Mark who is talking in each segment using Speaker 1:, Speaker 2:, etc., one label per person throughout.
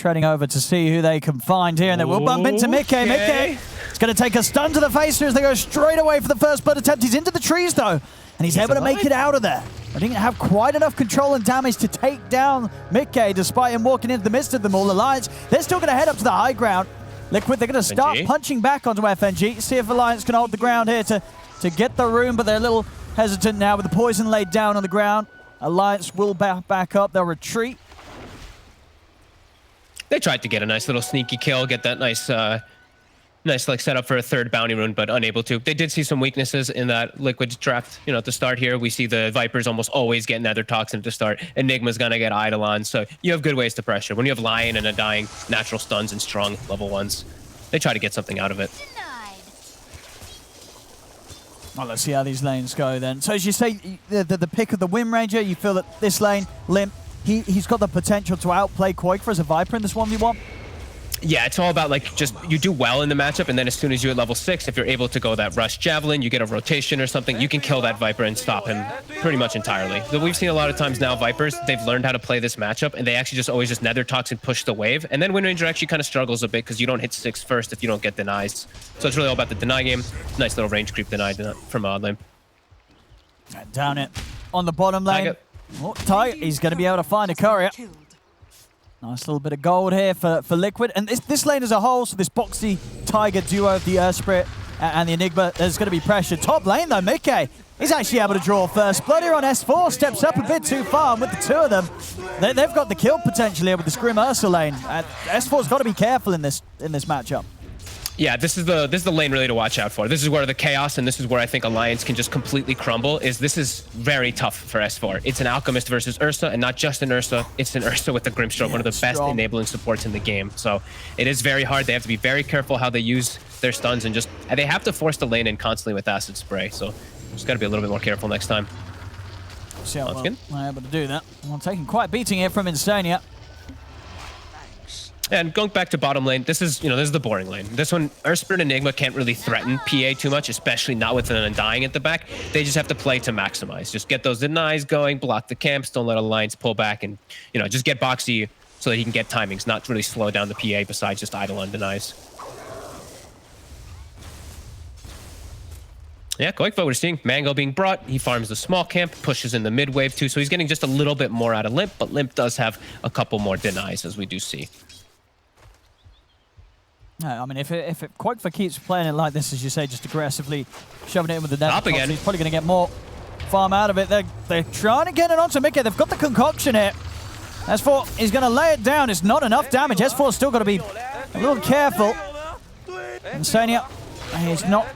Speaker 1: treading over to see who they can find here, and they will bump into Mickey. Mickey is going to take a stun to the face here as they go straight away for the first blood attempt. He's into the trees, though, and he's able to make it out of there. I didn't have quite enough control and damage to take down Mickey, despite him walking into the midst of them all. Alliance, they're still going to head up to the high ground. Liquid, they're going to start punching back onto FNG, see if Alliance can hold the ground here to get the room, but they're a little hesitant now with the poison laid down on the ground. Alliance will back up, they'll retreat.
Speaker 2: They tried to get a nice little sneaky kill, get that nice like setup for a third bounty rune, but unable to. They did see some weaknesses in that Liquid draft. You know, at the start here, we see the Vipers almost always get Nether Toxin at the start. Enigma's gonna get Eidolon, so you have good ways to pressure. When you have Lion and a dying, natural stuns and strong level 1s, they try to get something out of it.
Speaker 1: Well, let's see how these lanes go then. So as you say, the pick of the Wind Ranger, you feel that this lane, Limp, he's got the potential to outplay Quake for as a Viper in this 1v1?
Speaker 2: Yeah, it's all about like just you do well in the matchup, and then as soon as you're at level 6, if you're able to go that rush javelin, you get a rotation or something, you can kill that Viper and stop him pretty much entirely. So we've seen a lot of times now Vipers, they've learned how to play this matchup, and they actually just always just Nether Toxin push the wave, and then Wind Ranger actually kind of struggles a bit because you don't hit 6 first if you don't get denies. So it's really all about the deny game. Nice little range creep denied from Limp.
Speaker 1: Down it on the bottom lane. Oh, Tiger, he's going to be able to find a courier. Nice little bit of gold here for Liquid. And this lane as a whole, so this boxy Tiger duo of the Earth Spirit and the Enigma, there's going to be pressure. Top lane though, Mickey, he's actually able to draw first blood here on S4. Steps up a bit too far, and with the two of them, they've got the kill potentially here with the Scrim Ursa lane. S4's got to be careful in this matchup.
Speaker 2: Yeah, this is the lane really to watch out for. This is where the chaos, and this is where I think Alliance can just completely crumble. This is very tough for S4. It's an Alchemist versus Ursa, and not just an Ursa. It's an Ursa with the Grimstroke, one of the best enabling supports in the game. So it is very hard. They have to be very careful how they use their stuns, and they have to force the lane in constantly with acid spray. So just got to be a little bit more careful next time.
Speaker 1: See how well I'm able to do that. Well, taking quite a beating here from Insania.
Speaker 2: And going back to bottom lane, this is the boring lane. This one, Earth Spirit and Enigma can't really threaten PA too much, especially not with an Undying at the back. They just have to play to maximize. Just get those denies going, block the camps, don't let Alliance pull back, and just get boxy so that he can get timings, not really slow down the PA besides just Eidolon denies. Yeah, going forward, we're seeing Mango being brought. He farms the small camp, pushes in the mid wave too, so he's getting just a little bit more out of Limp, but Limp does have a couple more denies, as we do see.
Speaker 1: I mean, if Quakefor keeps playing it like this, as you say, just aggressively shoving it in with the net, he's probably going to get more farm out of it. They're trying to get it onto Mickey. They've got the concoction here. S4, he's going to lay it down. It's not enough damage. S4's still got to be a little careful. Insania,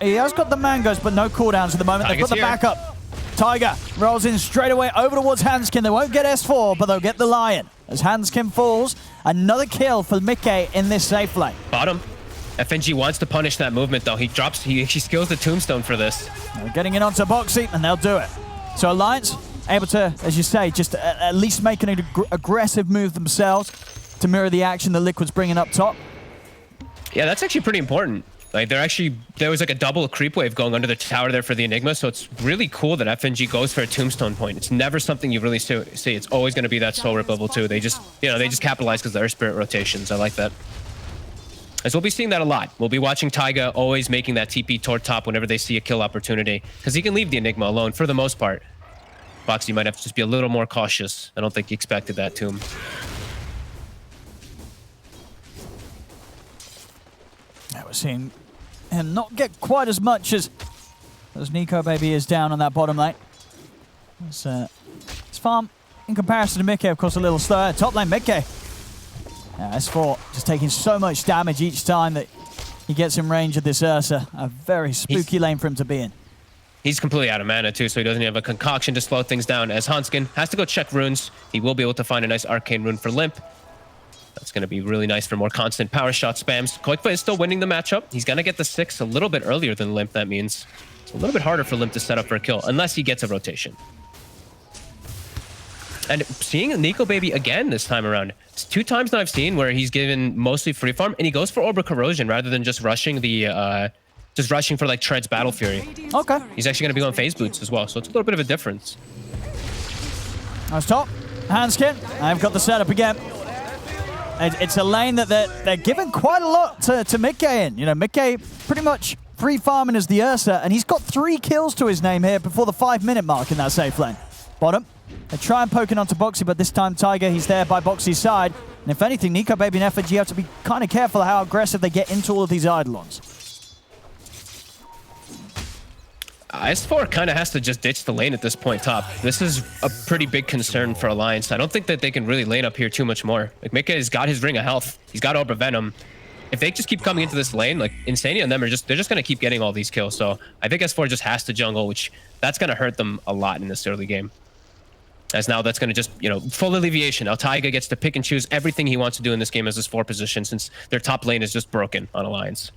Speaker 1: he has got the mangoes, but no cooldowns at the moment. They've got the backup. Tiger rolls in straight away over towards Hanskin. They won't get S4, but they'll get the Lion. As Hanskin falls, another kill for Mickey in this safe lane.
Speaker 2: Bottom. FNG wants to punish that movement, though. He skills the tombstone for this.
Speaker 1: They're getting it onto Boxy, and they'll do it. So Alliance able to, as you say, just at least make an aggressive move themselves to mirror the action the Liquid's bringing up top.
Speaker 2: Yeah, that's actually pretty important. Like there was like a double creep wave going under the tower there for the Enigma, so it's really cool that FNG goes for a tombstone point. It's never something you really see. It's always going to be that soul rip level 2. They just capitalize because of their spirit rotations. I like that. As we'll be seeing that a lot. We'll be watching Taiga always making that TP toward top whenever they see a kill opportunity, because he can leave the Enigma alone for the most part. Boxy might have to just be a little more cautious. I don't think he expected that tomb.
Speaker 1: Yeah, we're seeing him not get quite as much as Nico Baby is down on that bottom lane. His farm, in comparison to Mickey, of course, a little slower. Top lane, Mickey. S4 just taking so much damage each time that he gets in range of this Ursa. A very spooky lane for him to be in.
Speaker 2: He's completely out of mana too, so he doesn't have a concoction to slow things down. As Hanskin has to go check runes, he will be able to find a nice arcane rune for Limp. That's going to be really nice for more constant power shot spams. Quakefor is still winning the matchup. He's going to get the 6 a little bit earlier than Limp. That means it's a little bit harder for Limp to set up for a kill, unless he gets a rotation. And seeing Nico Baby again this time around. It's 2 times now I've seen where he's given mostly free farm, and he goes for Orb of Corrosion rather than just rushing the just rushing for like Tread's Battle Fury.
Speaker 1: Okay.
Speaker 2: He's actually going to be going phase boots as well, so it's a little bit of a difference.
Speaker 1: Nice top. Hanskin. I've got the setup again. It's a lane that they're giving quite a lot to Mickey in. You know, Mickey pretty much free farming as the Ursa, and he's got 3 kills to his name here before the 5-minute mark in that safe lane. Bottom, they try and poking onto Boxy, but this time Tiger, he's there by Boxy's side. And if anything, Nico Baby and FNG have to be kind of careful how aggressive they get into all of these Eidolons.
Speaker 2: S4 kind of has to just ditch the lane at this point top. This is a pretty big concern for Alliance. I don't think that they can really lane up here too much more. Like, Mika has got his ring of health. He's got Orb of Venom. If they just keep coming into this lane, like Insania and them they're just going to keep getting all these kills. So I think S4 just has to jungle, which that's going to hurt them a lot in this early game. As now that's going to just, you know, full alleviation. Now Taiga gets to pick and choose everything he wants to do in this game as his 4 position, since their top lane is just broken on Alliance.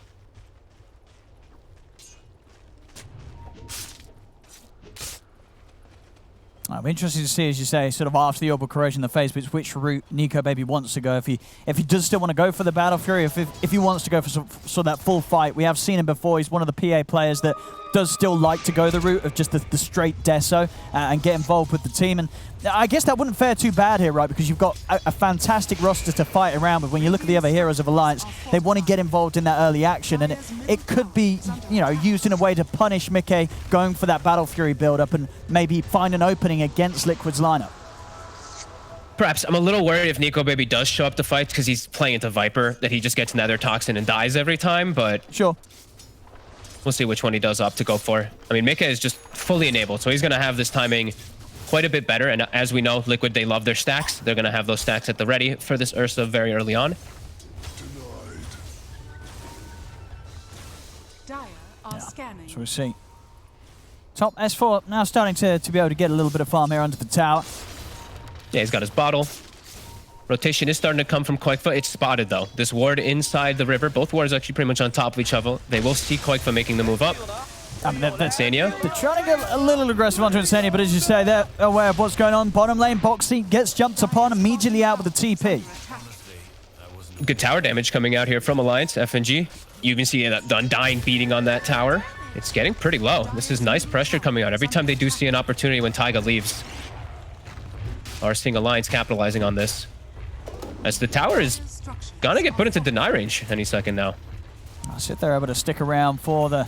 Speaker 1: I'm interested to see, as you say, sort of after the orbital corrosion in the face, which route Nico Baby wants to go. If he does still want to go for the Battle Fury, if he wants to go for sort of that full fight. We have seen him before. He's one of the PA players that does still like to go the route of just the straight deso and get involved with the team. And I guess that wouldn't fare too bad here, right? Because you've got a fantastic roster to fight around with. When you look at the other heroes of Alliance, they want to get involved in that early action, and it could be, you know, used in a way to punish Mickey going for that Battle Fury build-up and maybe find an opening against Liquid's lineup.
Speaker 2: Perhaps. I'm a little worried if Nico Baby does show up to fight because he's playing into Viper, that he just gets Nether Toxin and dies every time, but
Speaker 1: sure.
Speaker 2: We'll see which one he does opt to go for. I mean, Mika is just fully enabled, so he's going to have this timing quite a bit better. And as we know, Liquid, they love their stacks. They're going to have those stacks at the ready for this Ursa very early on.
Speaker 1: Scanning. So we'll see. Top S4 now starting to be able to get a little bit of farm here under the tower.
Speaker 2: Yeah, he's got his bottle. Rotation is starting to come from Koikfa. It's spotted, though. This ward inside the river. Both wards actually pretty much on top of each other. They will see Koikfa making the move up.
Speaker 1: I mean,
Speaker 2: Insania.
Speaker 1: They're trying to get a little aggressive onto Insania, but as you say, they're aware of what's going on. Bottom lane, Boxy gets jumped upon, immediately out with the TP.
Speaker 2: Good tower damage coming out here from Alliance, FNG. You even see the Undying beating on that tower. It's getting pretty low. This is nice pressure coming out. Every time they do see an opportunity when Taiga leaves. Are seeing Alliance capitalizing on this. As the tower is gonna get put into deny range any second now.
Speaker 1: I'll sit there able to stick around for the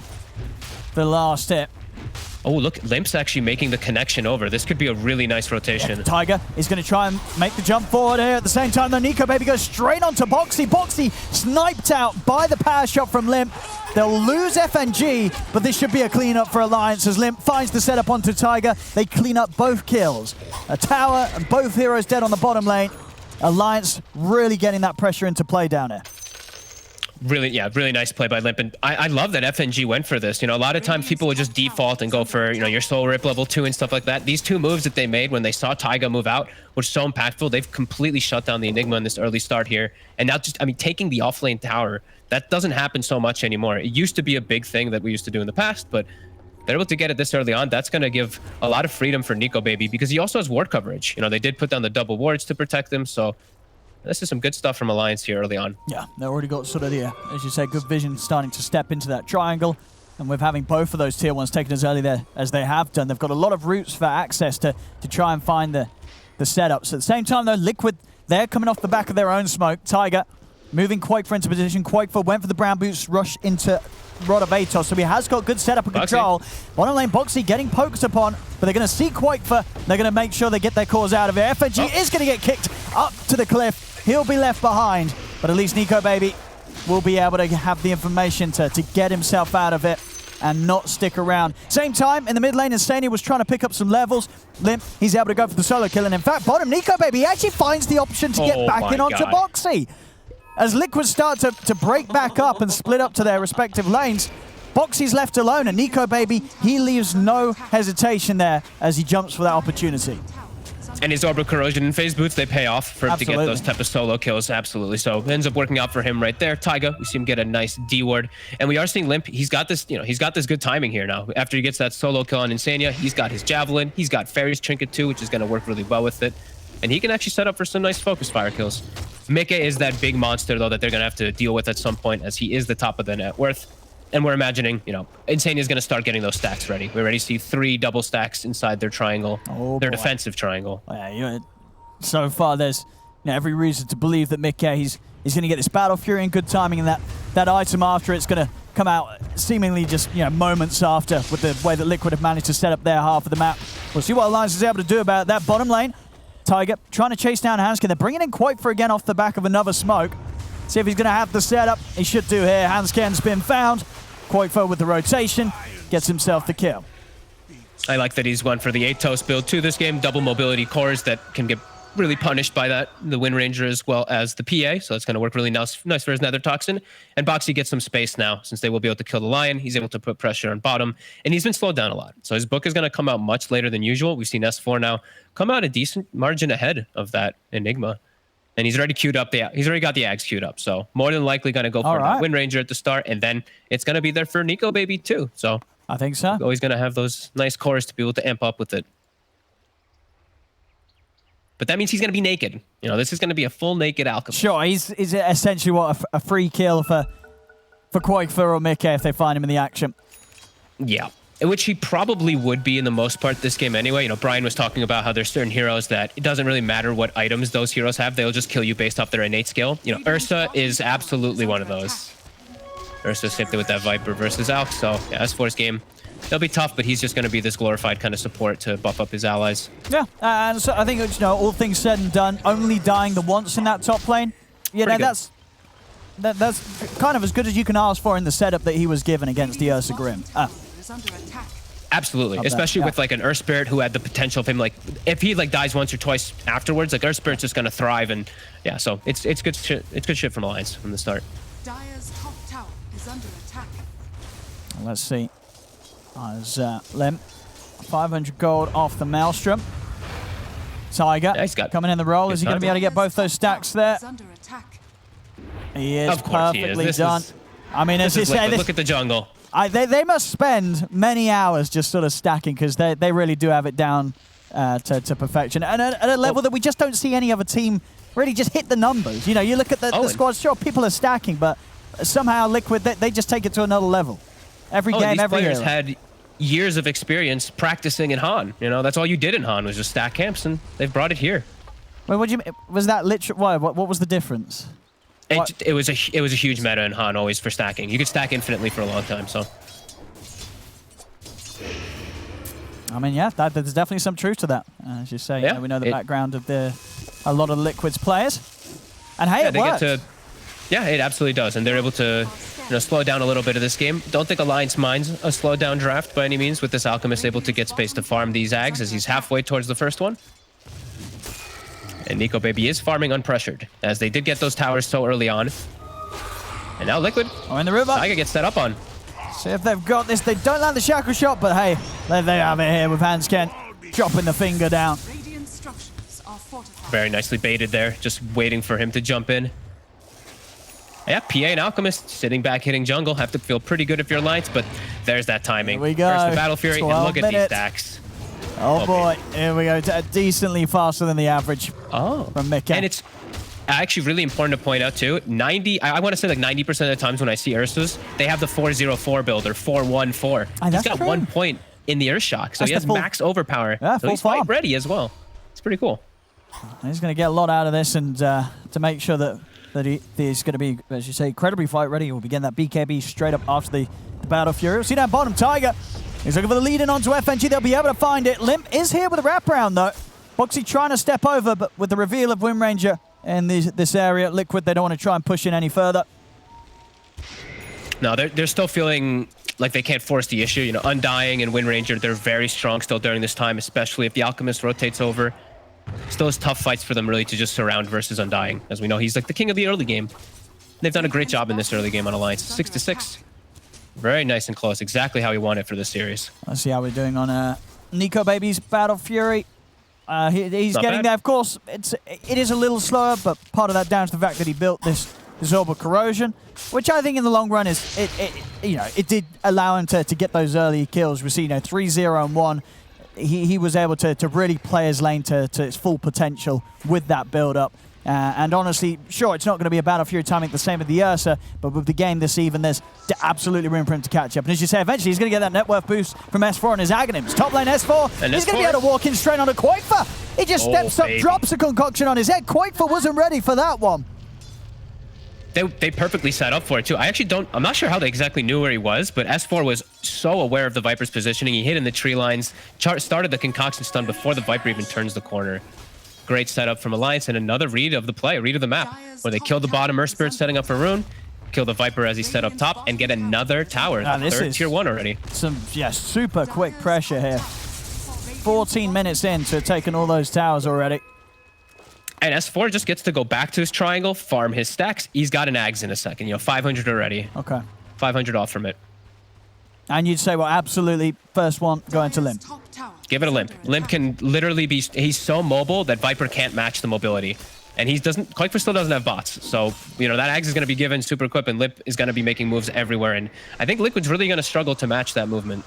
Speaker 1: last hit.
Speaker 2: Oh, look, Limp's actually making the connection over. This could be a really nice rotation.
Speaker 1: Yeah, Tiger is going to try and make the jump forward here. At the same time, though, Nico Baby goes straight onto Boxy. Boxy sniped out by the power shot from Limp. They'll lose FNG, but this should be a cleanup for Alliance as Limp finds the setup onto Tiger. They clean up both kills. A tower and both heroes dead on the bottom lane. Alliance really getting that pressure into play down here.
Speaker 2: Really, yeah, really nice play by Limp. And I love that FNG went for this. You know, a lot of times people would just default and go for, you know, your Soul Rip level 2 and stuff like that. These 2 moves that they made when they saw Taiga move out were so impactful. They've completely shut down the Enigma in this early start here. And now just, I mean, taking the offlane tower, that doesn't happen so much anymore. It used to be a big thing that we used to do in the past, but they're able to get it this early on. That's going to give a lot of freedom for Nico Baby because he also has ward coverage. You know, they did put down the double wards to protect them, so this is some good stuff from Alliance here early on.
Speaker 1: Yeah, they already got sort of the, as you say, good vision starting to step into that triangle. And with having both of those tier 1s taken as early there as they have done, they've got a lot of routes for access to try and find the setups. At the same time, though, Liquid, they're coming off the back of their own smoke. Tiger moving Quake into position. Quake went for the brown boots, rush into Rod of Atos, so he has got good setup and control. Bottom lane, Boxy getting poked upon, but they're going to see Quake. They're going to make sure they get their cores out of it. FNG is going to get kicked up to the cliff. He'll be left behind, but at least Nico Baby will be able to have the information to get himself out of it and not stick around. Same time, in the mid lane, Insania was trying to pick up some levels. Limp, he's able to go for the solo kill, and in fact, bottom, Nico Baby actually finds the option to get back in onto Boxy. As Liquid start to break back up and split up to their respective lanes, Boxy's left alone, and Nico Baby, he leaves no hesitation there as he jumps for that opportunity.
Speaker 2: And his Orbital Corrosion and Phase Boots, they pay off for him to get those type of solo kills. Absolutely. So it ends up working out for him right there. Taiga, we see him get a nice D ward. And we are seeing Limp. He's got this, you know, he's got this good timing here now. After he gets that solo kill on Insania, he's got his Javelin. He's got Fairy's Trinket too, which is going to work really well with it. And he can actually set up for some nice focus fire kills. Mika is that big monster, though, that they're going to have to deal with at some point, as he is the top of the net worth. And we're imagining, you know, Insania is going to start getting those stacks ready. We already see 3 double stacks inside their triangle, their defensive triangle.
Speaker 1: Yeah, so far, there's every reason to believe that Mickey, he's going to get this Battle Fury in good timing, and that item after it's going to come out seemingly just moments after, with the way that Liquid have managed to set up their half of the map. We'll see what Alliance is able to do about that. Bottom lane, Tiger trying to chase down Hanskin. They're bringing in Quakefor again off the back of another smoke. See if he's going to have the setup. He should do here. Hanskin's been found. Quakefor with the rotation gets himself the kill.
Speaker 2: I like that he's gone for the 8-toast build too this game. Double mobility cores that can get really punished by that. The Wind Ranger as well as the PA. So it's going to work really nice for his Nether Toxin. And Boxy gets some space now since they will be able to kill the Lion. He's able to put pressure on bottom. And he's been slowed down a lot. So his book is going to come out much later than usual. We've seen S4 now come out a decent margin ahead of that Enigma. And he's already queued up he's already got the Ags queued up. So more than likely going to go for the Wind Ranger at the start. And then it's going to be there for Nico Baby too. So
Speaker 1: I think so.
Speaker 2: Always going to have those nice cores to be able to amp up with it. But that means he's going to be naked. This is going to be a full naked Alchemist.
Speaker 1: Sure, he's essentially what a free kill for Quakefor or Mickey if they find him in the action.
Speaker 2: Yeah, which he probably would be in the most part this game anyway. Brian was talking about how there's certain heroes that it doesn't really matter what items those heroes have. They'll just kill you based off their innate skill. Ursa is absolutely one of those. Ursa same thing with that Viper versus Alk. So yeah, S4's game, they'll be tough, but he's just going to be this glorified kind of support to buff up his allies. Yeah,
Speaker 1: and so I think, all things said and done, only dying the once in that top lane, that's kind of as good as you can ask for in the setup that he was given against the Ursa Grimm.
Speaker 2: Absolutely, especially with like an Earth Spirit who had the potential of him, like if he dies once or twice afterwards, like Earth Spirit's just going to thrive, and yeah, so it's good shit. It's good shit from Alliance from the start.
Speaker 3: Dire's top tower is under attack.
Speaker 1: Let's see. As Lim, 500 gold off the Maelstrom. Tiger coming in the roll. Is he going to be able to get both those stacks there? He is perfectly done. I mean, as you say,
Speaker 2: look at the jungle.
Speaker 1: They must spend many hours just sort of stacking, because they really do have it down to perfection. And at a level that we just don't see any other team really just hit the numbers. You look at the squad, sure, people are stacking, but somehow Liquid, they just take it to another level. Every game, every
Speaker 2: players had years of experience practicing in Han. That's all you did in Han was just stack camps, and they've brought it here.
Speaker 1: Wait, what do you mean? Was that literally? What was the difference?
Speaker 2: It was a huge meta in Han always for stacking. You could stack infinitely for a long time. So,
Speaker 1: I mean, yeah, there's definitely some truth to that. As you say, we know the background of a lot of Liquid's players, and hey, it works.
Speaker 2: Yeah, it absolutely does, and they're able to slow down a little bit of this game. Don't think Alliance minds a slowed down draft by any means, with this Alchemist able to get space to farm these Ags as he's halfway towards the first one. And Nico Baby is farming unpressured, as they did get those towers so early on. And now Liquid.
Speaker 1: In the river.
Speaker 2: Tiger gets set up on.
Speaker 1: See if they've got this. They don't land the shackle shot, but hey, there they have it here with Hanskin dropping the finger down.
Speaker 2: Very nicely baited there, just waiting for him to jump in. Yeah, PA and Alchemist sitting back hitting jungle. Have to feel pretty good if you're Alliance, but there's that timing.
Speaker 1: Here we go.
Speaker 2: First the Battle Fury, and look at these stacks.
Speaker 1: Oh boy, here we go. Decently faster than the average from Mickey.
Speaker 2: And it's actually really important to point out too, I want to say like 90% of the times when I see Ursas, they have the 404 build or 414. He's got 1 point in the Earth Shock, so he has max overpower.
Speaker 1: Yeah,
Speaker 2: so he's fight ready as well. It's pretty cool.
Speaker 1: He's going to get a lot out of this, and to make sure that he's going to be, as you say, incredibly fight ready. He will begin that BKB straight up after the Battle Fury. See down bottom, Tiger. He's looking for the lead in onto FNG. They'll be able to find it. Limp is here with a wraparound, though. Boxy trying to step over, but with the reveal of Wind Ranger in this area, Liquid, they don't want to try and push in any further.
Speaker 2: No, they're still feeling like they can't force the issue. Undying and Wind Ranger, they're very strong still during this time, especially if the Alchemist rotates over. Still is tough fights for them really to just surround versus Undying. As we know, he's like the king of the early game. They've done a great job in this early game on Alliance. 6-6. Very nice and close. Exactly how we want it for this series.
Speaker 1: Let's see how we're doing on Nico Baby's Battle Fury. He's getting there. Of course, it is a little slower, but part of that down to the fact that he built this Orb of Corrosion, which I think in the long run is it did allow him to get those early kills. We see 3-0 and 1. He was able to really play his lane to its full potential with that build up. And honestly, sure, it's not going to be a Battlefield timing the same with the Ursa, but with the game this even, there's absolutely room for him to catch up. And as you say, eventually he's going to get that net worth boost from S4 on his Aghanims. Top lane S4, and he's going to be able to walk in straight onto Koifa. He just steps up, drops a concoction on his head. Koifa wasn't ready for that one.
Speaker 2: They perfectly set up for it too. I'm not sure how they exactly knew where he was, but S4 was so aware of the Viper's positioning. He hid in the tree lines, started the concoction stun before the Viper even turns the corner. Great setup from Alliance, and another read of the play, read of the map, where they kill the bottom Earth Spirit setting up for Rune, kill the Viper as he set up top, and get another tower. Third tier 1 already.
Speaker 1: Some super quick pressure here. 14 minutes in to have taken all those towers already.
Speaker 2: And S4 just gets to go back to his triangle, farm his stacks. He's got an Ags in a second, 500 already.
Speaker 1: Okay.
Speaker 2: 500 off from it.
Speaker 1: And you'd say, well, absolutely, first one going to Limp.
Speaker 2: Give it a Limp. Limp can literally be, he's so mobile that Viper can't match the mobility. And Koifa still doesn't have bots. So, that Ags is going to be given super equip, and Limp is going to be making moves everywhere. And I think Liquid's really going to struggle to match that movement.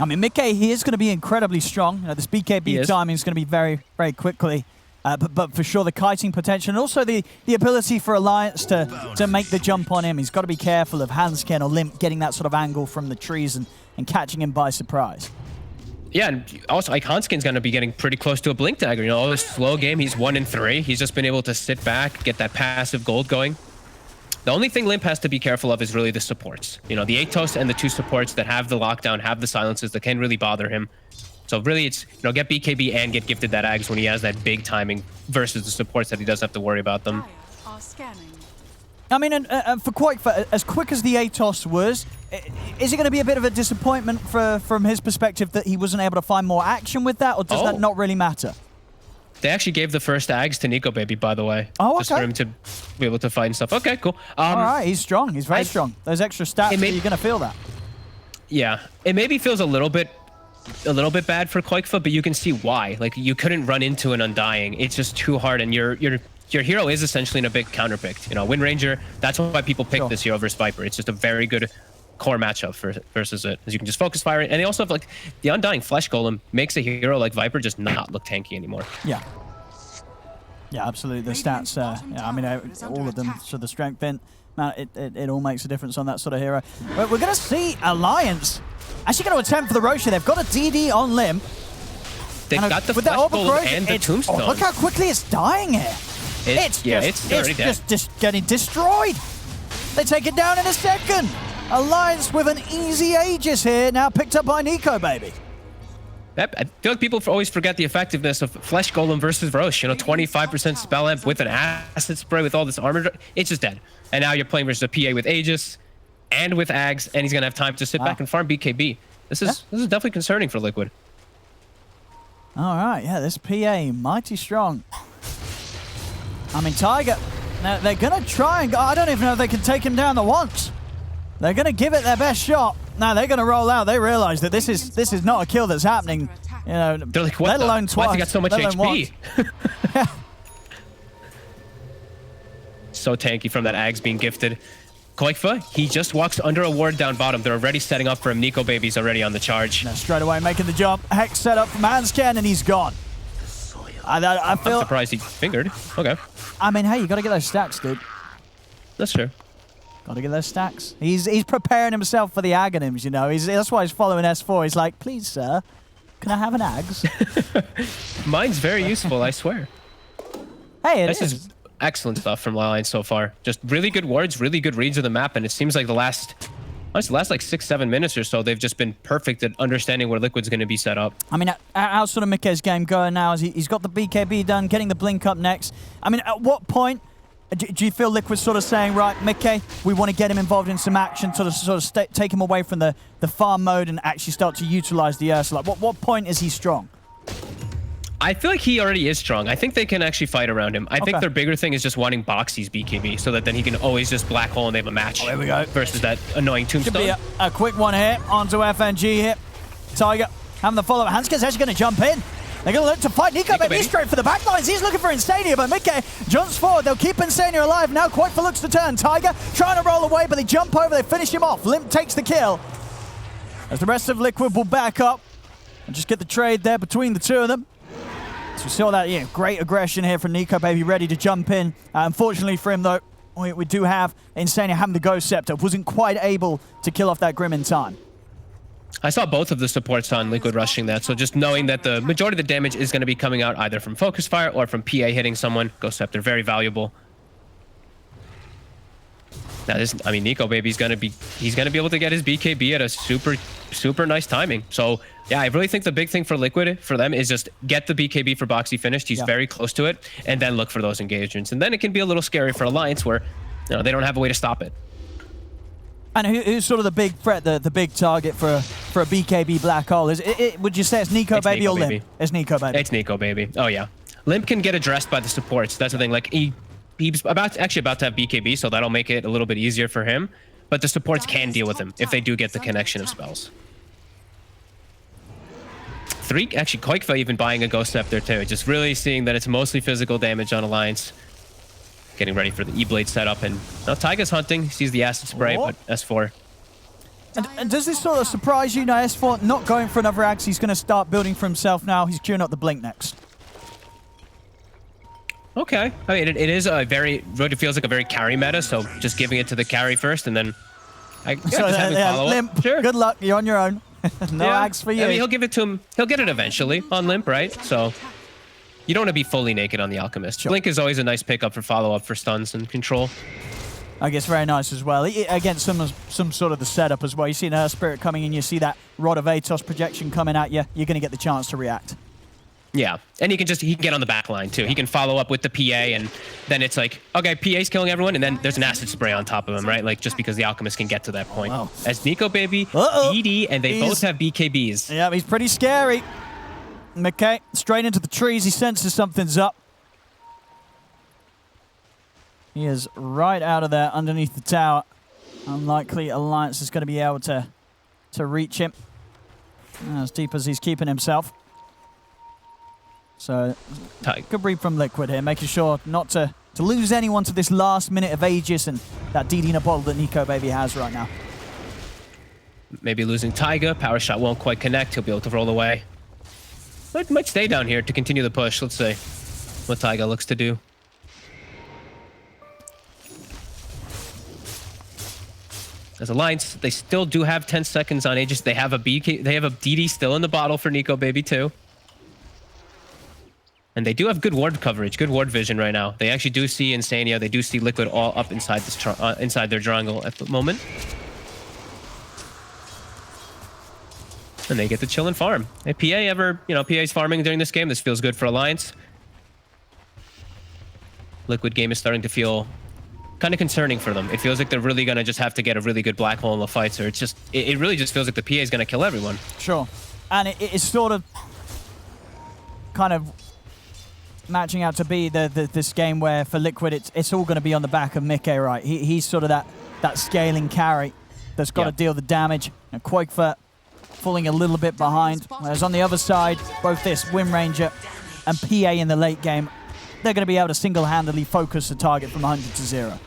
Speaker 1: I mean, Mickey, he is going to be incredibly strong. This BKB timing is going to be very, very quickly. But for sure, the kiting potential, and also the ability for Alliance to make the jump on him. He's got to be careful of Hansken or Limp getting that sort of angle from the trees and catching him by surprise.
Speaker 2: Yeah, and also, Hansken's going to be getting pretty close to a Blink Dagger. All this slow game, he's 1 in 3. He's just been able to sit back, get that passive gold going. The only thing Limp has to be careful of is really the supports. The Atos and the 2 supports that have the lockdown, have the silences that can really bother him. So really, it's, get BKB and get gifted that Ags when he has that big timing versus the supports that he doesn't have to worry about them.
Speaker 1: I mean, and for Koifa, as quick as the Atos was, is it going to be a bit of a disappointment from his perspective that he wasn't able to find more action with that, or does that not really matter?
Speaker 2: They actually gave the first Ags to Nico Baby, by the way.
Speaker 1: Oh, okay.
Speaker 2: Just for him to be able to find stuff. Okay, cool.
Speaker 1: All right, he's strong. He's very strong. Those extra stats, you're going to feel that. Yeah,
Speaker 2: it maybe feels a little bit bad for Koifa, but you can see why. Like, you couldn't run into an Undying. It's just too hard, and your hero is essentially in a big counterpicked. Wind Ranger, that's why people pick this hero versus Viper. It's just a very good core matchup versus it, as you can just focus fire. And they also have, the Undying Flesh Golem makes a hero like Viper just not look tanky anymore.
Speaker 1: Yeah. Yeah, absolutely. The stats, I mean, all of them, so the strength in, man, it all makes a difference on that sort of hero. But we're going to see Alliance actually going to attempt for the Roshi. They've got a DD on Limp.
Speaker 2: They've got the Flesh Golem and the Tombstone.
Speaker 1: Look how quickly it's dying here. It's just getting destroyed. They take it down in a second. Alliance with an easy Aegis here, now picked up by Nico Baby.
Speaker 2: I feel like people always forget the effectiveness of Flesh Golem versus Roche. 25% spell amp with an acid spray with all this armor. It's just dead. And now you're playing versus a PA with Aegis and with Ags, and he's going to have time to sit back and farm BKB. This is definitely concerning for Liquid.
Speaker 1: All right, yeah, this PA, mighty strong. I mean, Tiger, they're going to try and go. I don't even know if they can take him down the once. They're going to give it their best shot. Now they're going to roll out. They realize that this is not a kill that's happening. They're like, what? Let alone twice.
Speaker 2: Why has he got so much HP? So tanky from that Ags being gifted. Koifa, he just walks under a ward down bottom. They're already setting up for him. Nico Baby's already on the charge.
Speaker 1: Now straight away making the jump. Hex set up from Hansken, and he's gone. I feel.
Speaker 2: I'm surprised he fingered. Okay.
Speaker 1: I mean, hey, you got to get those stacks, dude.
Speaker 2: That's true.
Speaker 1: Got to get those stacks. He's preparing himself for the Aghanims, That's why he's following S4. He's like, please, sir, can I have an Ags?
Speaker 2: Mine's very useful, I swear.
Speaker 1: Hey,
Speaker 2: this is excellent stuff from Alliance so far. Just really good wards, really good reads of the map, and it seems like the last like 6-7 minutes or so, they've just been perfect at understanding where Liquid's going to be set up. I
Speaker 1: mean, how's sort of Mickey's game going now? As he's got the BKB done, getting the blink up next. I mean, at what point do you feel Liquid's sort of saying, right, Mickey, we want to get him involved in some action, sort of take him away from the farm mode and actually start to utilize the Ursa? Like, what point is he strong?
Speaker 2: I feel like he already is strong. I think they can actually fight around him. I think their bigger thing is just wanting Boxy's BKB so that then he can always just black hole and they have a match.
Speaker 1: Oh, there we go.
Speaker 2: Versus that annoying Tombstone.
Speaker 1: Could be a quick one here onto FNG here. Tiger having the follow-up. Hansken's actually going to jump in. They're going to look to fight Nico Baby straight for the backlines. He's looking for Insania, but Mickey jumps forward. They'll keep Insania alive. Now Koifa looks to turn. Tiger trying to roll away, but they jump over. They finish him off. Limp takes the kill. As the rest of Liquid will back up and just get the trade there between the two of them. So we saw that, great aggression here from Nico Baby, ready to jump in. Unfortunately for him, though, we do have Insania having the Ghost Scepter. Wasn't quite able to kill off that Grim in time.
Speaker 2: I saw both of the supports on Liquid rushing that, so just knowing that the majority of the damage is going to be coming out either from Focus Fire or from PA hitting someone. Ghost Scepter, very valuable. Now this, I mean, Nico Baby's gonna be able to get his BKB at a super nice timing. So yeah, I really think the big thing for Liquid for them is just get the BKB for Boxy finished. He's very close to it, and then look for those engagements. And then it can be a little scary for Alliance where they don't have a way to stop it.
Speaker 1: And who's sort of the big threat, the big target for a BKB black hole? Would you say it's Nico Baby or Limp? It's Nico Baby.
Speaker 2: It's Nico Baby. Oh yeah, Limp can get addressed by the supports. That's the thing. Like he's actually about to have BKB, so that'll make it a little bit easier for him. But the supports can deal with him if they do get the connection of spells. Actually, Koikfa even buying a Ghost Scepter too. Just really seeing that it's mostly physical damage on Alliance. Getting ready for the E-Blade setup, and now Taiga's hunting. He sees the Acid Spray, but S4.
Speaker 1: And does this sort of surprise you? Now S4 not going for another Axe. He's going to start building for himself now. He's queuing up the Blink next.
Speaker 2: Okay. I mean, it is a really feels like a very carry meta, so just giving it to the carry first, and then just having follow-up.
Speaker 1: Limp,
Speaker 2: sure.
Speaker 1: Good luck. You're on your own. No Axe for you.
Speaker 2: I mean, he'll give it to him. He'll get it eventually on Limp, right? So you don't want to be fully naked on the Alchemist.
Speaker 1: Sure.
Speaker 2: Blink is always a nice pickup for follow-up for stuns and control.
Speaker 1: I guess very nice as well. Against some sort of the setup as well. You see an Earth Spirit coming in, you see that Rod of Atos projection coming at you, you're going to get the chance to react.
Speaker 2: Yeah, and he can get on the back line too. He can follow up with the PA, and then it's like, okay, PA's killing everyone, and then there's an Acid Spray on top of him, right? Like, just because the Alchemist can get to that point.
Speaker 1: Wow.
Speaker 2: As Nico Baby, DD, and they both have BKBs.
Speaker 1: Yeah, he's pretty scary. McKay, straight into the trees. He senses something's up. He is right out of there underneath the tower. Unlikely Alliance is going to be able to reach him as deep as he's keeping himself. So, good read from Liquid here, making sure not to lose anyone to this last minute of Aegis and that DD in a bottle that Nico Baby has right now.
Speaker 2: Maybe losing Taiga. Power shot won't quite connect. He'll be able to roll away. Might stay down here to continue the push. Let's see what Taiga looks to do. As Alliance, they still do have 10 seconds on Aegis. They have a DD still in the bottle for Nico Baby too. And they do have good ward coverage, good ward vision right now. They actually do see Insania. They do see Liquid all up inside this inside their jungle at the moment. And they get to chill and farm. If PA ever, PA's farming during this game, this feels good for Alliance. Liquid game is starting to feel kind of concerning for them. It feels like they're really going to just have to get a really good black hole in the fight. So it really just feels like the PA is going to kill everyone.
Speaker 1: Sure. And it's sort of kind of matching out to be this game where for Liquid it's all going to be on the back of Mickey, right? He's sort of that scaling carry that's got to deal the damage. And Quakefoot falling a little bit behind. Whereas on the other side, both this Wind Ranger and PA in the late game, they're going to be able to single-handedly focus the target from 100 to 0.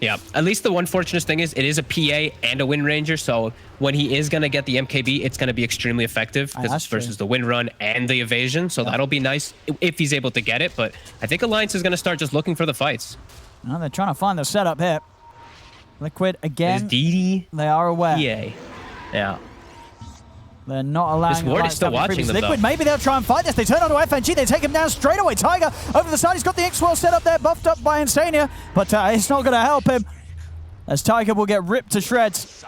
Speaker 2: Yeah, at least the one fortunate thing is it is a PA and a Wind Ranger, so when he is going to get the MKB, it's going to be extremely effective versus the Wind Run and the evasion, so that'll be nice if he's able to get it, but I think Alliance is going to start just looking for the fights.
Speaker 1: Well, they're trying to find the setup here. Liquid, again,
Speaker 2: DD,
Speaker 1: they are aware.
Speaker 2: PA. Yeah.
Speaker 1: They're not allowing
Speaker 2: this ward is still watching them,
Speaker 1: Liquid,
Speaker 2: though.
Speaker 1: Maybe they'll try and fight this. They turn onto FNG. They take him down straight away. Tiger over the side. He's got the X-Swell set up there, buffed up by Insania, but it's not going to help him as Tiger will get ripped to shreds.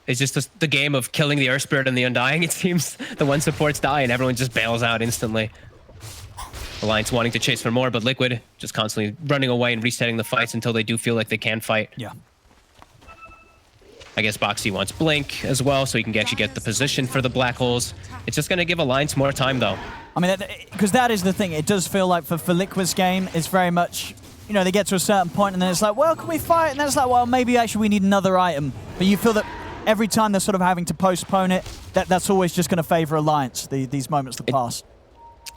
Speaker 2: It's just the game of killing the Earth Spirit and the Undying. It seems the one supports die and everyone just bails out instantly. Alliance wanting to chase for more, but Liquid just constantly running away and resetting the fights until they do feel like they can fight.
Speaker 1: Yeah.
Speaker 2: I guess Boxy wants Blink as well, so he can actually get the position for the black holes. It's just going to give Alliance more time, though.
Speaker 1: I mean, because that is the thing. It does feel like for Liquid's game, it's very much, they get to a certain point and then it's like, well, can we fight? And then it's like, well, maybe actually we need another item. But you feel that every time they're sort of having to postpone it, that's always just going to favor Alliance, these moments that pass.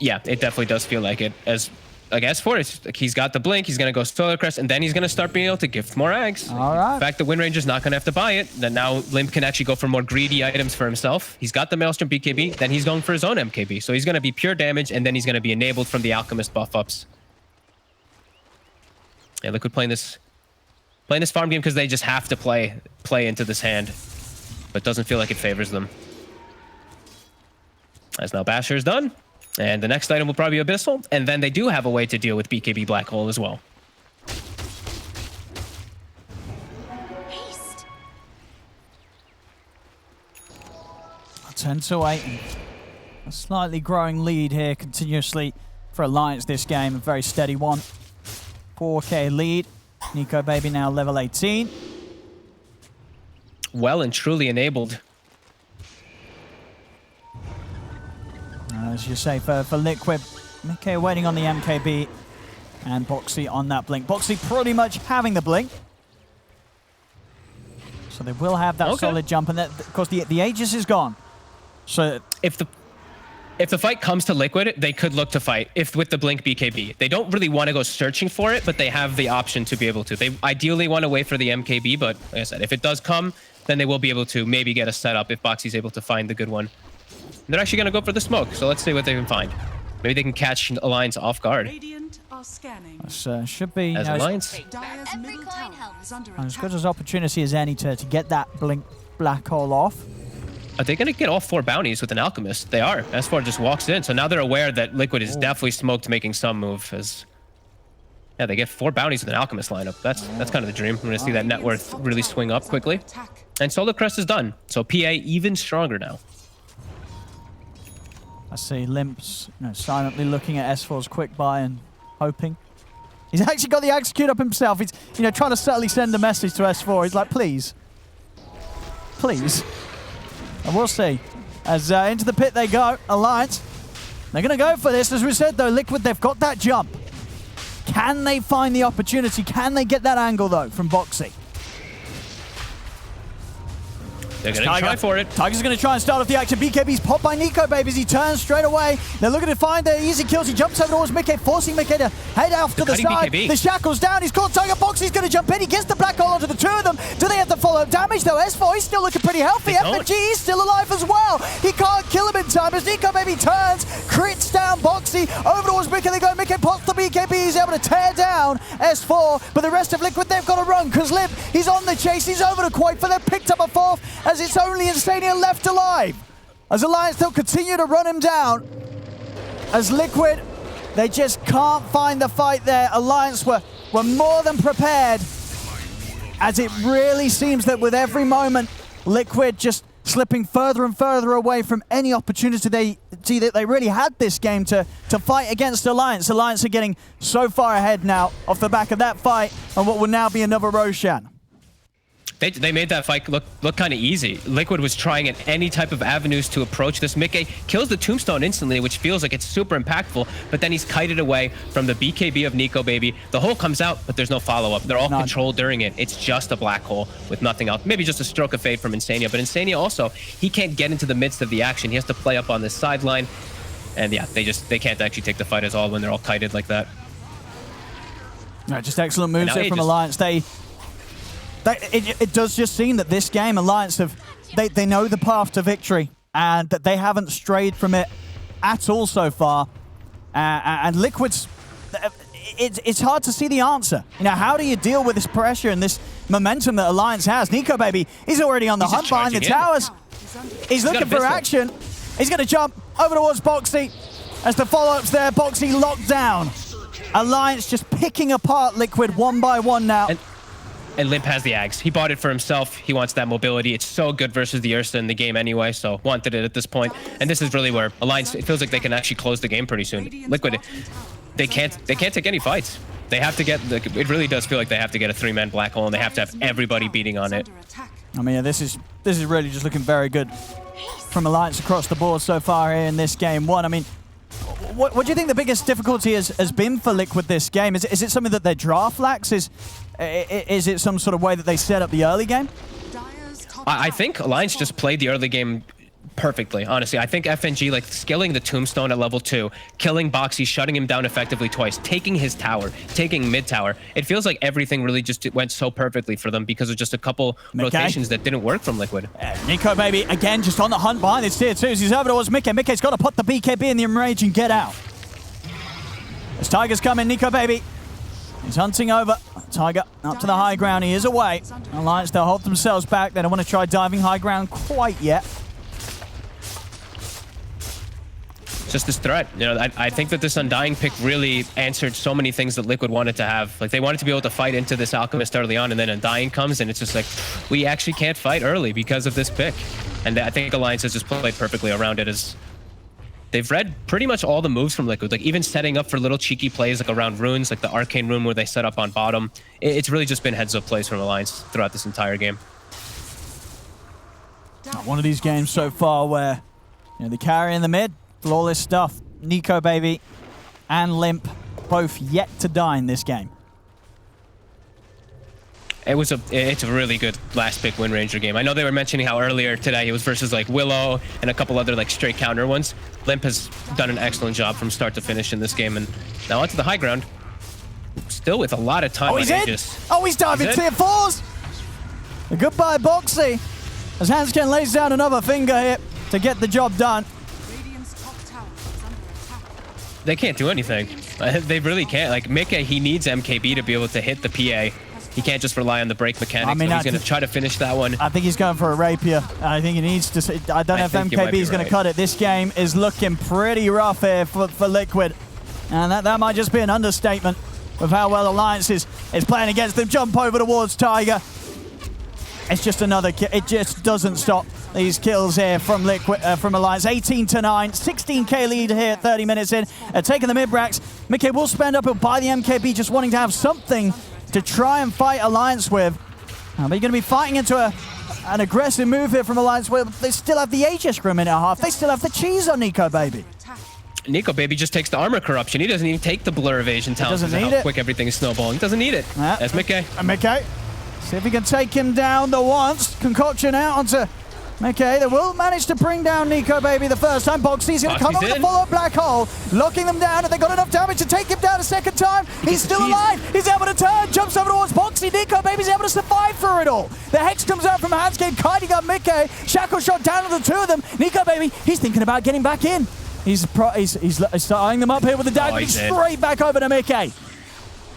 Speaker 2: Yeah, it definitely does feel like it. As like S4, he's got the blink, he's going to go Solar Crest, and then he's going to start being able to gift more eggs.
Speaker 1: All right.
Speaker 2: In fact, the Wind Ranger's not going to have to buy it. Then now Limp can actually go for more greedy items for himself. He's got the Maelstrom BKB, then he's going for his own MKB. So he's going to be pure damage, and then he's going to be enabled from the Alchemist buff-ups. Yeah, Liquid playing this farm game because they just have to play into this hand. But it doesn't feel like it favors them. As now Basher is done. And the next item will probably be Abyssal. And then they do have a way to deal with BKB Black Hole as well.
Speaker 3: Haste.
Speaker 1: 10-8. A slightly growing lead here continuously for Alliance this game. A very steady one. 4K lead. Nico Baby now level 18.
Speaker 2: Well and truly enabled.
Speaker 1: As you say, for Liquid, Mickey waiting on the MKB and Boxy on that blink. Boxy pretty much having the blink. So they will have that solid jump, and that, of course the Aegis is gone. So
Speaker 2: if the fight comes to Liquid, they could look to fight with the blink BKB. They don't really want to go searching for it, but they have the option to be able to. They ideally want to wait for the MKB, but like I said, if it does come, then they will be able to maybe get a setup if Boxy's able to find the good one. They're actually going to go for the smoke, so let's see what they can find. Maybe they can catch Alliance off guard.
Speaker 3: Radiant are scanning.
Speaker 1: this should be
Speaker 2: As Alliance.
Speaker 3: Dire's middle tower is under
Speaker 1: as
Speaker 3: attack.
Speaker 1: good as opportunity as any to get that blink black hole off.
Speaker 2: Are they going to get all 4 bounties with an Alchemist? They are. S4 just walks in, so now they're aware that Liquid is definitely smoked making some move. Yeah, they get 4 bounties with an Alchemist lineup. That's kind of the dream. We're going to see that net worth really swing up quickly. And Solar Crest is done, so PA even stronger now.
Speaker 1: I see Limp's silently looking at S4's quick buy and hoping. He's actually got the execute up himself. He's trying to subtly send a message to S4. He's like, please. Please. And we'll see. As into the pit they go. Alliance. They're going to go for this. As we said, though, Liquid, they've got that jump. Can they find the opportunity? Can they get that angle, though, from Boxy?
Speaker 2: They're going to try for it.
Speaker 1: Tiger's going to try and start off the action. BKB's popped by Nico Babies. He turns straight away. They're looking to find the easy kills. He jumps over towards Mickey, forcing Mickey to head off to the side.
Speaker 2: BKB.
Speaker 1: The shackle's down. He's caught Tiger. Boxy's going to jump in. He gets the black hole onto the 2 of them. Do they have the follow-up damage, though? S4, he's still looking pretty healthy. FNG is still alive as well. He can't kill him in time as Nico Baby turns, crits down Boxy. Over towards Mickey. They go. Mickey pops the BKB. He's able to tear down S4. But the rest of Liquid, they've got to run because Limp, he's on the chase. He's over to Quake for they've picked up a 4th as it's only Insania left alive. As Alliance, they'll continue to run him down. As Liquid, they just can't find the fight there. Alliance were more than prepared. As it really seems that with every moment, Liquid just slipping further and further away from any opportunity they see that they really had this game to fight against Alliance. Alliance are getting so far ahead now off the back of that fight and what will now be another Roshan.
Speaker 2: They made that fight look kind of easy. Liquid was trying at any type of avenues to approach this. Mickey kills the tombstone instantly, which feels like it's super impactful, but then he's kited away from the BKB of Nico Baby. The hole comes out, but there's no follow-up. They're all controlled during it. It's just a black hole with nothing else. Maybe just a stroke of fate from Insania, but Insania also, he can't get into the midst of the action. He has to play up on this sideline, and yeah, they can't actually take the fight at all when they're all kited like that.
Speaker 1: No, just excellent moves there from Alliance. It does just seem that this game, Alliance they know the path to victory and that they haven't strayed from it at all so far. And Liquid's, it's hard to see the answer. How do you deal with this pressure and this momentum that Alliance has? Nico Baby, he's already on the hunt behind the towers. He's looking for action. He's going to jump over towards Boxy as the follow-up's there. Boxy locked down. Alliance just picking apart Liquid one by one now.
Speaker 2: And Limp has the Ags. He bought it for himself. He wants that mobility. It's so good versus the Ursa in the game anyway, so wanted it at this point. And this is really where Alliance, it feels like they can actually close the game pretty soon. Liquid, they can't take any fights. They have to get, it really does feel like they have to get a 3-man black hole, and they have to have everybody beating on it.
Speaker 1: I mean, this is really just looking very good from Alliance across the board so far here in this game one. I mean, what do you think the biggest difficulty has been for Liquid this game? Is it something that their draft lacks? Is it some sort of way that they set up the early game?
Speaker 2: I think Alliance just played the early game perfectly, honestly. I think FNG, like, skilling the Tombstone at level 2, killing Boxy, shutting him down effectively twice, taking his tower, taking mid tower. It feels like everything really just went so perfectly for them because of just a couple rotations that didn't work from Liquid.
Speaker 1: Nico Baby, again, just on the hunt behind his tier 2s. He's over towards Mickey. Mickey's got to put the BKB in the enrage and get out. As Tiger's coming, Nico Baby, he's hunting over. Tiger up to the high ground. He is away. Alliance, they'll hold themselves back. They don't want to try diving high ground quite yet.
Speaker 2: Just this threat. You know, I think that this Undying pick really answered so many things that Liquid wanted to have. Like, they wanted to be able to fight into this Alchemist early on, and then Undying comes, and it's just like, we actually can't fight early because of this pick. And I think Alliance has just played perfectly around it. As they've read pretty much all the moves from Liquid, like even setting up for little cheeky plays like around runes, like the Arcane Rune where they set up on bottom. It's really just been heads-up plays from Alliance throughout this entire game.
Speaker 1: One of these games so far where, you know, the carry in the mid, flawless stuff. Nico Baby and Limp both yet to die in this game.
Speaker 2: It's a really good last pick Wind Ranger game. I know they were mentioning how earlier today it was versus like Willow and a couple other like straight counter ones. Limp has done an excellent job from start to finish in this game, and now onto the high ground. Still with a lot of time.
Speaker 1: Oh, he's in! Oh, he's diving tier 4s! A goodbye, Boxy. As Hanskin lays down another finger here to get the job done.
Speaker 2: They can't do anything. They really can't. Like, Mickey, he needs MKB to be able to hit the PA. He can't just rely on the break mechanics. I mean, so he's going to try to finish that one.
Speaker 1: I think he's going for a rapier. I think he needs to... I don't know if MKB is going to cut it. This game is looking pretty rough here for Liquid. And that might just be an understatement of how well Alliance is playing against them. Jump over towards Tiger. It's just another kill. It just doesn't stop these kills here from Liquid, from Alliance. 18-9, 16k lead here, 30 minutes in. Taking the mid-racks. Mickey will spend up, he'll buy the MKB, just wanting to have something to try and fight Alliance with. But you're going to be fighting into an aggressive move here from Alliance where they still have the Aegis for a minute and a half. They still have the cheese on Nico Baby.
Speaker 2: Nico Baby just takes the armor corruption. He doesn't even take the blur evasion talent. Doesn't need it. How quick everything is snowballing. He doesn't need it. That's Mickey.
Speaker 1: Mickey. See if he can take him down the once. Concoction out onto Mickey. They will manage to bring down Nico Baby the first time. Boxy's going to come up with a follow-up black hole, locking them down, and they got enough damage to take him down a second time. He's still alive. He's able to turn, jumps over towards Boxy. Nico Baby's able to survive through it all. The Hex comes out from Hanscape, kiting up Mickey. Shackle shot down to the two of them. Nico Baby, he's thinking about getting back in. He's eyeing them up here with the dagger. Straight back over to Mickey.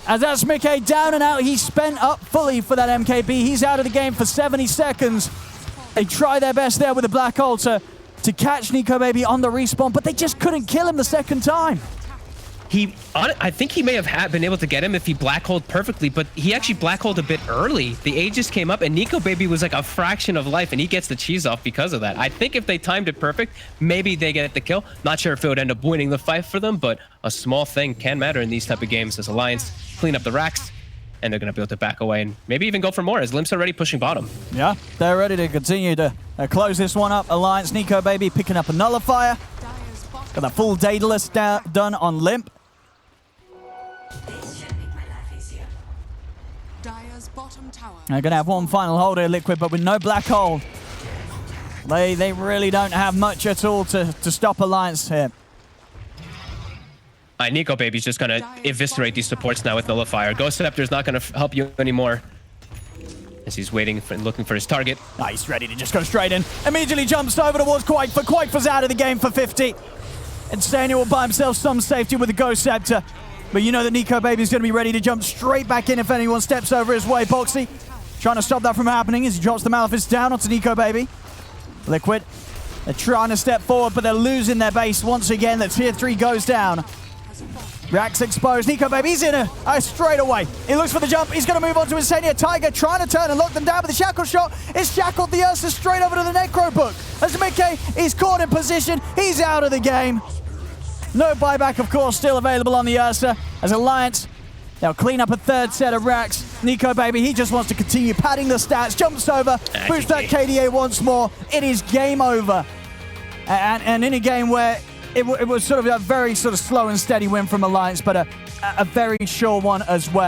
Speaker 1: As that's Mickey down and out. He's spent up fully for that MKB. He's out of the game for 70 seconds. They try their best there with the black hole to catch Nico Baby on the respawn, but they just couldn't kill him the second time.
Speaker 2: I think he may have been able to get him if he black holed perfectly, but he actually black holed a bit early. The Aegis came up, and Nico Baby was like a fraction of life, and he gets the cheese off because of that. I think if they timed it perfect, maybe they get the kill. Not sure if it would end up winning the fight for them, but a small thing can matter in these type of games as Alliance clean up the racks, and they're going to be able to back away and maybe even go for more as Limp's already pushing bottom. Yeah,
Speaker 1: they're ready to continue to close this one up. Alliance, Nico Baby picking up a nullifier. Got a full Daedalus done on Limp. They're going to have one final hold here, Liquid, but with no black hole. They really don't have much at all to stop Alliance here.
Speaker 2: Nico Baby's just going to eviscerate these supports now with Nullifier. Ghost Scepter's not going to help you anymore as he's waiting and looking for his target.
Speaker 1: He's ready to just go straight in. Immediately jumps over towards Quakefor. Quakefor's out of the game for 50. And Stania will buy himself some safety with the Ghost Scepter. But you know that Nico Baby's going to be ready to jump straight back in if anyone steps over his way. Boxy trying to stop that from happening as he drops the Malefice down onto Nico Baby. Liquid, they're trying to step forward, but they're losing their base once again. The tier 3 goes down. Racks exposed. Nico Baby, he's in straight away. He looks for the jump. He's going to move on to Insania. Tiger trying to turn and lock them down, but the shackle shot is shackled the Ursa straight over to the Necro Book. As Mickey is caught in position, he's out of the game. No buyback, of course, still available on the Ursa. As Alliance, they'll clean up a third set of racks. Nico Baby, he just wants to continue padding the stats. Jumps over, boosts that KDA once more. It is game over. And in a game where it was sort of a very sort of slow and steady win from Alliance, but a very sure one as well.